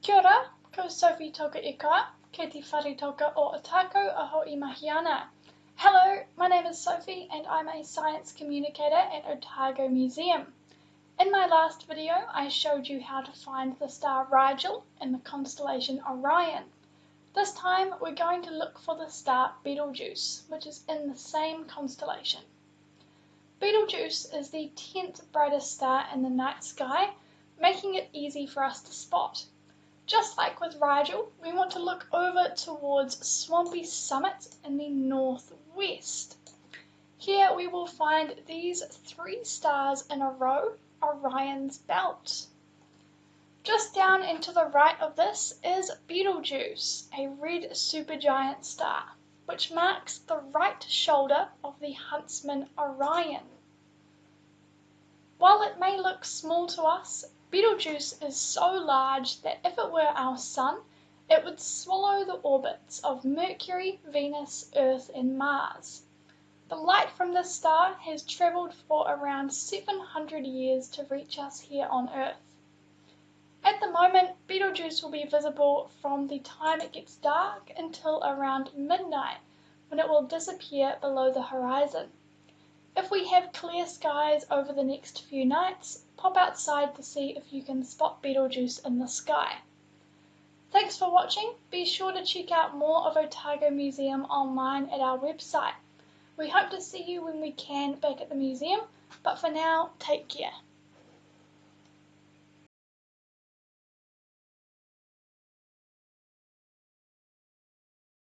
Kia ora, ko Sophie toka ikoa, ke te whare toka o Otago ahau I mahi ana. Hello, my name is Sophie and I'm a science communicator at Otago Museum. In my last video, I showed you how to find the star Rigel in the constellation Orion. This time, we're going to look for the star Betelgeuse, which is in the same constellation. Betelgeuse is the 10th brightest star in the night sky, making it easy for us to spot. Just like with Rigel, we want to look over towards Swampy Summit in the northwest. Here we will find these 3 stars in a row, Orion's belt. Just down and to the right of this is Betelgeuse, a red supergiant star, which marks the right shoulder of the huntsman Orion. While it may look small to us, Betelgeuse is so large that if it were our Sun, it would swallow the orbits of Mercury, Venus, Earth and Mars. The light from this star has travelled for around 700 years to reach us here on Earth. At the moment, Betelgeuse will be visible from the time it gets dark until around midnight, when it will disappear below the horizon. If we have clear skies over the next few nights, pop outside to see if you can spot Betelgeuse in the sky. Thanks for watching. Be sure to check out more of Otago Museum online at our website. We hope to see you when we can back at the museum, but for now, take care.